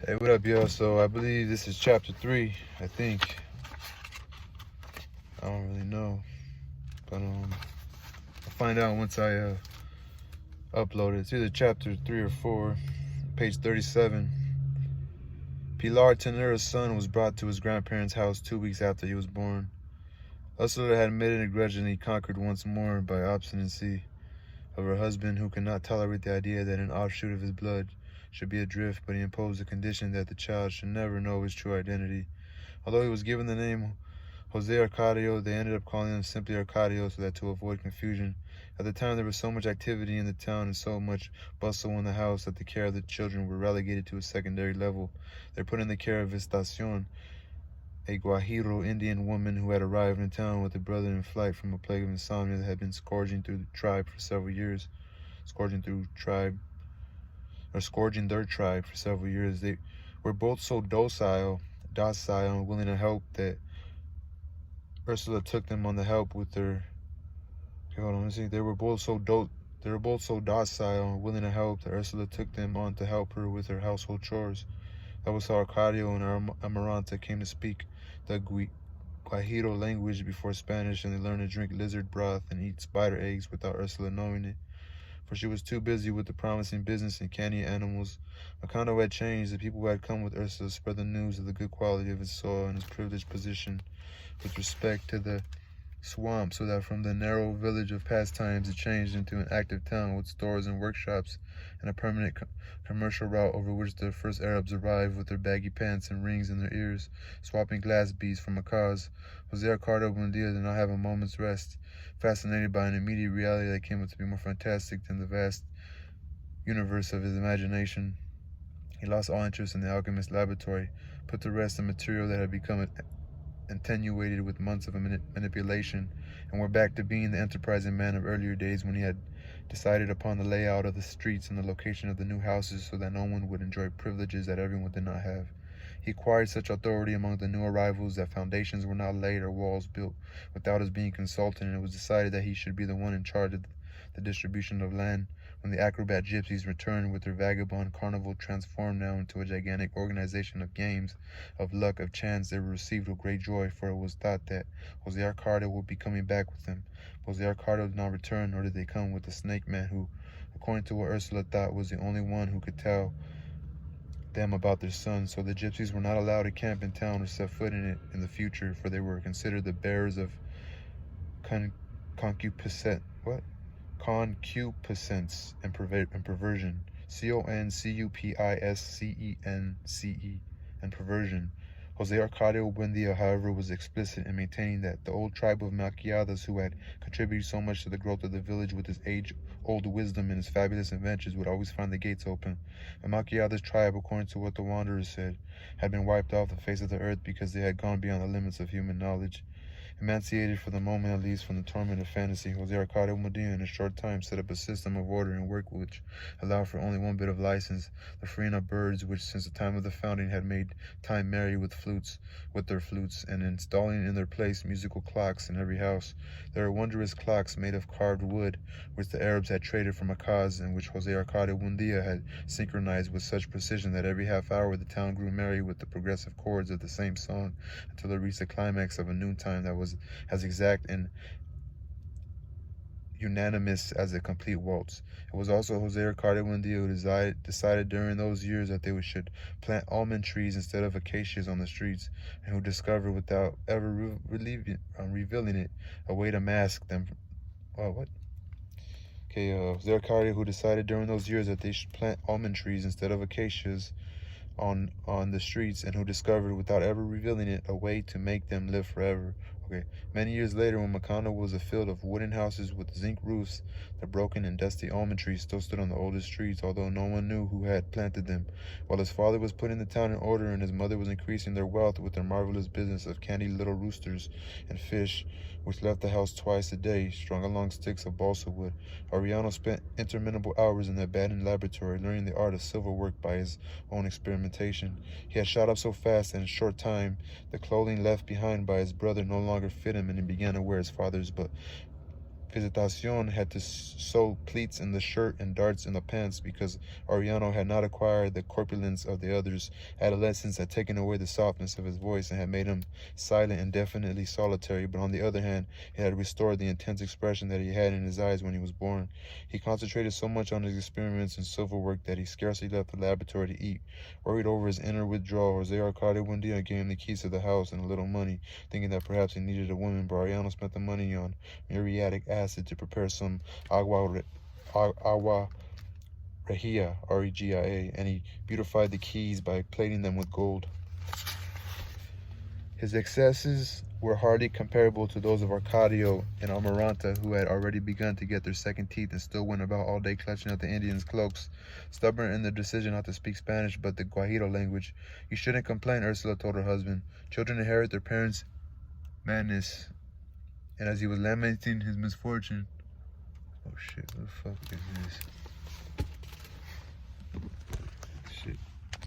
Hey, what up, y'all? So I believe this is chapter 3, I think. I don't really know. But I'll find out once I upload it. It's either chapter 3 or 4, page 37. Pilar Tenera's son was brought to his grandparents' house 2 weeks after he was born. Ursula had admitted and grudgingly conquered once more by obstinacy of her husband, who could not tolerate the idea that an offshoot of his blood should be adrift, but he imposed a condition that the child should never know his true identity. Although he was given the name Jose Arcadio, they ended up calling him simply Arcadio so that to avoid confusion. At the time, there was so much activity in the town and so much bustle in the house that the care of the children were relegated to a secondary level. They were put in the care of Estacion, a Guajiro Indian woman who had arrived in town with a brother in flight from a plague of insomnia that had been scourging through the tribe for several years. Scourging their tribe for several years. They were both so docile and willing to help that Ursula took them on the help with their. Okay, hold on. Let's see. They were both so docile and willing to help that Ursula took them on to help her with her household chores. That was how Arcadio and Amaranta came to speak the Guajiro language before Spanish, and they learned to drink lizard broth and eat spider eggs without Ursula knowing it, for she was too busy with the promising business and canny animals. Macondo had changed. The people who had come with Ursula spread the news of the good quality of his soil and his privileged position with respect to the swamp, so that from the narrow village of pastimes it changed into an active town with stores and workshops and a permanent commercial route over which the first Arabs arrived with their baggy pants and rings in their ears, swapping glass beads for macaws. Jose Arcadio Buendia did not have a moment's rest, fascinated by an immediate reality that came up to be more fantastic than the vast universe of his imagination. He lost all interest in the alchemist's laboratory, put to rest the material that had become attenuated with months of manipulation, and were back to being the enterprising man of earlier days when he had decided upon the layout of the streets and the location of the new houses so that no one would enjoy privileges that everyone did not have. He acquired such authority among the new arrivals that foundations were not laid or walls built without his being consulted, and it was decided that he should be the one in charge of the distribution of land. When the acrobat gypsies returned with their vagabond carnival transformed now into a gigantic organization of games, of luck, of chance, they were received with great joy, for it was thought that Jose Arcadio would be coming back with them. Jose Arcadio did not return, nor did they come with the snake man who, according to what Ursula thought, was the only one who could tell them about their son. So the gypsies were not allowed to camp in town or set foot in it in the future, for they were considered the bearers of concupiscence and perversion. CONCUPISCENCE and perversion. Jose Arcadio Buendia, however, was explicit in maintaining that the old tribe of Malquiadas, who had contributed so much to the growth of the village with his age-old wisdom and his fabulous inventions, would always find the gates open. The Malquiadas tribe, according to what the wanderers said, had been wiped off the face of the earth because they had gone beyond the limits of human knowledge. Emancipated for the moment at least from the torment of fantasy, Jose Arcadio Buendia in a short time set up a system of order and work which allowed for only one bit of license, the freeing of birds, which since the time of the founding had made time merry with their flutes, and installing in their place musical clocks in every house. There were wondrous clocks made of carved wood, which the Arabs had traded for macaws, and which Jose Arcadio Buendia had synchronized with such precision that every half hour the town grew merry with the progressive chords of the same song, until it reached the climax of a noontime that was as exact and unanimous as a complete waltz. It was also Jose Arcadio Buendia who decided during those years that they should plant almond trees instead of acacias on the streets, and who discovered, without ever revealing it, a way to mask them. Jose Arcadio who decided during those years that they should plant almond trees instead of acacias on the streets, and who discovered, without ever revealing it, a way to make them live forever. Many years later, when Macondo was a field of wooden houses with zinc roofs, the broken and dusty almond trees still stood on the oldest streets, although no one knew who had planted them. While his father was putting the town in order and his mother was increasing their wealth with their marvelous business of candy little roosters and fish, which left the house twice a day, strung along sticks of balsa wood, Ariano spent interminable hours in the abandoned laboratory, learning the art of silver work by his own experimentation. He had shot up so fast that in a short time the clothing left behind by his brother no longer fit him, and he began to wear his father's. But Visitacion had to sew pleats in the shirt and darts in the pants because Ariano had not acquired the corpulence of the others. Adolescence had taken away the softness of his voice and had made him silent and definitely solitary, but on the other hand, it had restored the intense expression that he had in his eyes when he was born. He concentrated so much on his experiments in silverwork that he scarcely left the laboratory to eat. Worried over his inner withdrawal, Jose Arcadio one day gave him the keys to the house and a little money, thinking that perhaps he needed a woman, but Ariano spent the money on muriatic acid to prepare some agua regia, R-E-G-I-A, and he beautified the keys by plating them with gold. His excesses were hardly comparable to those of Arcadio and Amaranta, who had already begun to get their second teeth and still went about all day clutching at the Indians' cloaks, stubborn in their decision not to speak Spanish but the Guajiro language. "You shouldn't complain," Ursula told her husband. "Children inherit their parents' madness." And as he was lamenting his misfortune, oh shit, what the fuck is this?